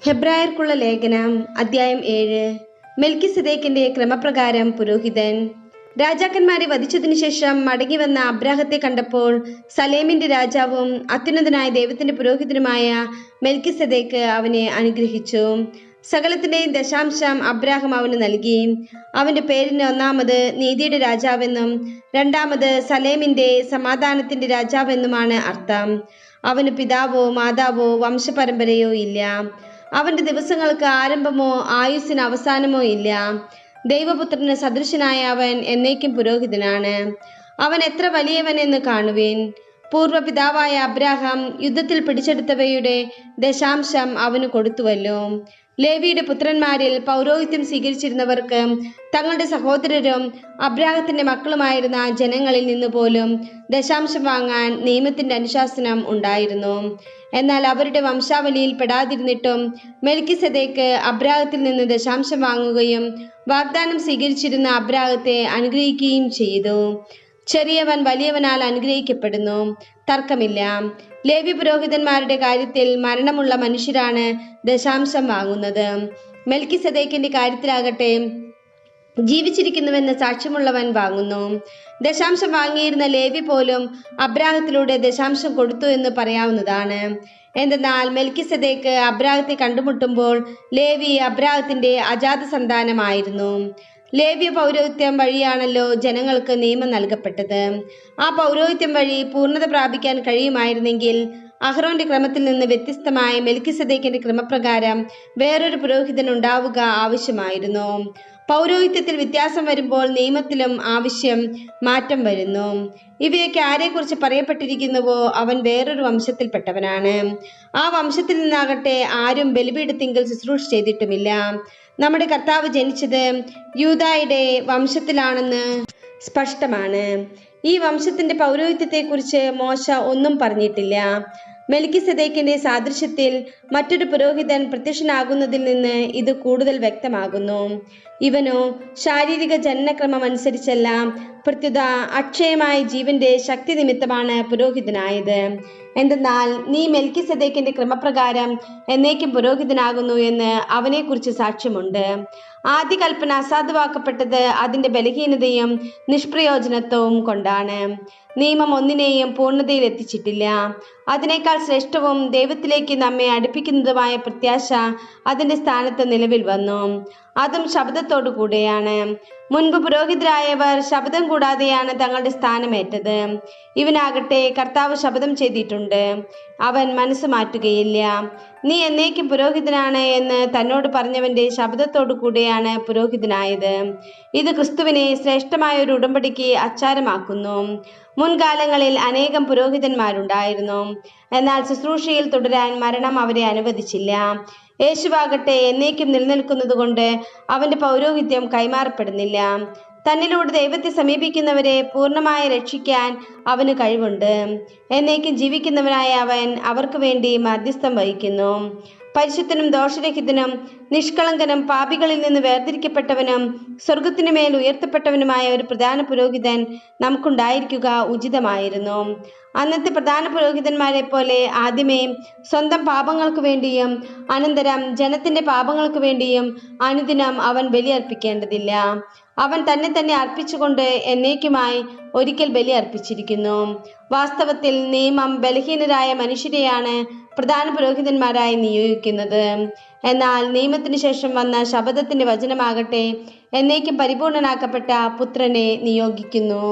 ഹെബ്രായർക്കുള്ള ലേഖനം അധ്യായം 7. മെൽക്കിസെദേക്കിന്റെ ക്രമപ്രകാരം പുരോഹിതൻ. രാജാക്കന്മാരെ വധിച്ചതിനു ശേഷം മടങ്ങിവന്ന അബ്രാഹത്തെ കണ്ടപ്പോൾ സലേമിന്റെ രാജാവും അത്യുന്നതനായ ദൈവത്തിന്റെ പുരോഹിതനുമായ മെൽക്കിസെദേക്ക് അവനെ അനുഗ്രഹിച്ചു. സകലത്തിന്റെയും ദശാംശം അബ്രാഹം അവന് നൽകി. അവന്റെ പേരിന് ഒന്നാമത് നീതിയുടെ രാജാവെന്നും രണ്ടാമത് സലേമിന്റെ സമാധാനത്തിന്റെ രാജാവെന്നുമാണ് അർത്ഥം. അവന് പിതാവോ മാതാവോ വംശപരമ്പരയോ ഇല്ല. അവന്റെ ദിവസങ്ങൾക്ക് ആരംഭമോ ആയുസ്സിന് അവസാനമോ ഇല്ല. ദൈവപുത്രന് സദൃശനായ അവൻ എന്നേക്കും പുരോഹിതനാണ്. അവൻ എത്ര വലിയവൻ എന്ന് കാണുവിൻ. പൂർവ്വപിതാവായ അബ്രാഹാം യുദ്ധത്തിൽ പിടിച്ചെടുത്തവയുടെ ദശാംശം അവന് കൊടുത്തുവല്ലോ. ലേവിയുടെ പുത്രന്മാരിൽ പൗരോഹിത്യം സ്വീകരിച്ചിരുന്നവർക്ക് തങ്ങളുടെ സഹോദരരും അബ്രാഹത്തിന്റെ മക്കളുമായിരുന്ന ജനങ്ങളിൽ നിന്ന് പോലും ദശാംശം വാങ്ങാൻ നിയമത്തിന്റെ അനുശാസനം ഉണ്ടായിരുന്നു. എന്നാൽ അവരുടെ വംശാവലിയിൽ പെടാതിരുന്നിട്ടും മെൽക്കിസെദേക്ക് അബ്രാഹത്തിൽ നിന്ന് ദശാംശം വാങ്ങുകയും വാഗ്ദാനം സ്വീകരിച്ചിരുന്ന അബ്രാഹത്തെ അനുഗ്രഹിക്കുകയും ചെയ്തു. ചെറിയവൻ വലിയവനാൽ അനുഗ്രഹിക്കപ്പെടുന്നു, തർക്കമില്ല. ലേവ്യ പുരോഹിതന്മാരുടെ കാര്യത്തിൽ മരണമുള്ള മനുഷ്യരാണ് ദശാംശം വാങ്ങുന്നത്. മെൽക്കിസെദേക്കിന്റെ കാര്യത്തിലാകട്ടെ ജീവിച്ചിരിക്കുന്നുവെന്ന് സാക്ഷ്യമുള്ളവൻ വാങ്ങുന്നു. ദശാംശം വാങ്ങിയിരുന്ന ലേവി പോലും അബ്രാഹത്തിലൂടെ ദശാംശം കൊടുത്തു എന്ന് പറയാവുന്നതാണ്. എന്തെന്നാൽ മെൽക്കിസെദേക്ക് അബ്രാഹത്തെ കണ്ടുമുട്ടുമ്പോൾ ലേവി അബ്രാഹത്തിന്റെ അജാത സന്താനമായിരുന്നു. ലേവ്യ പൗരോഹിത്യം വഴിയാണല്ലോ ജനങ്ങൾക്ക് നിയമം നൽകപ്പെട്ടത്. ആ പൗരോഹിത്യം വഴി പൂർണ്ണത പ്രാപിക്കാൻ കഴിയുമായിരുന്നെങ്കിൽ അഹ്റോന്റെ ക്രമത്തിൽ നിന്ന് വ്യത്യസ്തമായ മെൽക്കിസെദേക്കിന്റെ ക്രമപ്രകാരം വേറൊരു പുരോഹിതൻ ഉണ്ടാവുക ആവശ്യമായിരുന്നു. പൗരോഹിത്യത്തിൽ വ്യത്യാസം വരുമ്പോൾ നിയമത്തിലും ആവശ്യം മാറ്റം വരുന്നു. ഇവയൊക്കെ ആരെക്കുറിച്ച് പറയപ്പെട്ടിരിക്കുന്നുവോ അവൻ വേറൊരു വംശത്തിൽപ്പെട്ടവനാണ്. ആ വംശത്തിൽ നിന്നാകട്ടെ ആരും ബലിപീഠത്തിങ്കൽ ശുശ്രൂഷ ചെയ്തിട്ടുമില്ല. നമ്മുടെ കർത്താവ് ജനിച്ചത് യൂദായുടെ വംശത്തിലാണെന്ന് സ്പഷ്ടമാണ്. ഈ വംശത്തിന്റെ പൗരോഹിത്യത്തെക്കുറിച്ച് മോശ ഒന്നും പറഞ്ഞിട്ടില്ല. മെൽക്കിസെദേക്കിന്റെ സാദൃശ്യത്തിൽ മറ്റൊരു പുരോഹിതൻ പ്രത്യക്ഷനാകുന്നതിൽ നിന്ന് ഇത് കൂടുതൽ വ്യക്തമാകുന്നു. ഇവനോ ശാരീരിക ജനനക്രമം അനുസരിച്ചല്ല, പ്രത്യുത അക്ഷയമായ ജീവന്റെ ശക്തി നിമിത്തമാണ് പുരോഹിതനായത്. എന്തെന്നാൽ നീ മെൽക്കിസെദേക്കിന്റെ ക്രമപ്രകാരം എന്നേക്കും പുരോഹിതനാകുന്നു എന്ന് അവനെക്കുറിച്ച് സാക്ഷ്യമുണ്ട്. ആദ്യ കൽപ്പന അസാധുവാക്കപ്പെട്ടത് അതിന്റെ ബലഹീനതയും നിഷ്പ്രയോജനത്വവും കൊണ്ടാണ്. നിയമം ഒന്നിനെയും പൂർണ്ണതയിൽ എത്തിച്ചിട്ടില്ല. അതിനേക്കാൾ ശ്രേഷ്ഠവും ദൈവത്തിലേക്ക് നമ്മെ അടുപ്പിക്കുന്നതുമായ പ്രത്യാശ അതിന്റെ സ്ഥാനത്ത് നിലവിൽ വന്നു. അതും ശബ്ദത്തോടു കൂടെയാണ്. മുൻപ് പുരോഹിതരായവർ ശബ്ദം കൂടാതെയാണ് തങ്ങളുടെ സ്ഥാനമേറ്റത്. ഇവനാകട്ടെ കർത്താവ് ശബ്ദം ചെയ്തിട്ടുണ്ട്, അവൻ മനസ്സ് മാറ്റുകയില്ല. നീ എന്നേക്കും പുരോഹിതനാണ് എന്ന് തന്നോട് പറഞ്ഞവന്റെ ശബ്ദത്തോടു കൂടെയാണ് പുരോഹിതനായത്. ഇത് ക്രിസ്തുവിനെ ശ്രേഷ്ഠമായ ഒരു ഉടമ്പടിക്ക് അച്ചാരമാക്കുന്നു. മുൻകാലങ്ങളിൽ അനേകം പുരോഹിതന്മാരുണ്ടായിരുന്നു, എന്നാൽ ശുശ്രൂഷയിൽ തുടരാൻ മരണം അവരെ അനുവദിച്ചില്ല. യേശുവാകട്ടെ എന്നേക്കും നിലനിൽക്കുന്നത് കൊണ്ട് അവന്റെ പൗരോഹിത്യം കൈമാറപ്പെടുന്നില്ല. തന്നിലൂടെ ദൈവത്തെ സമീപിക്കുന്നവരെ പൂർണ്ണമായി രക്ഷിക്കാൻ അവന് കഴിവുണ്ട്. എന്നേക്കും ജീവിക്കുന്നവനായ അവൻ അവർക്ക് വേണ്ടി മധ്യസ്ഥം വഹിക്കുന്നു. പരിശുദ്ധനും ദോഷരഹിതനും നിഷ്കളങ്കനും പാപികളിൽ നിന്ന് വേർതിരിക്കപ്പെട്ടവനും സ്വർഗത്തിനു മേൽ ഉയർത്തപ്പെട്ടവനുമായ ഒരു പ്രധാന പുരോഹിതൻ നമുക്കുണ്ടായിരിക്കുക ഉചിതമായിരുന്നു. അന്നത്തെ പ്രധാന പുരോഹിതന്മാരെ പോലെ ആദ്യമേ സ്വന്തം പാപങ്ങൾക്ക് വേണ്ടിയും അനന്തരം ജനത്തിന്റെ പാപങ്ങൾക്ക് വേണ്ടിയും അനുദിനം അവൻ ബലിയർപ്പിക്കേണ്ടതില്ല. അവൻ തന്നെ അർപ്പിച്ചുകൊണ്ട് എന്നേക്കുമായി ഒരിക്കൽ ബലി അർപ്പിച്ചിരിക്കുന്നു. വാസ്തവത്തിൽ നിയമം ബലഹീനരായ മനുഷ്യരെയാണ് പ്രധാന പുരോഹിതന്മാരായി നിയോഗിക്കുന്നത്. എന്നാൽ നിയമത്തിന് ശേഷം വന്ന ശബദത്തിന്റെ വചനമാകട്ടെ എന്നേക്കും പരിപൂർണനാക്കപ്പെട്ട പുത്രനെ നിയോഗിക്കുന്നു.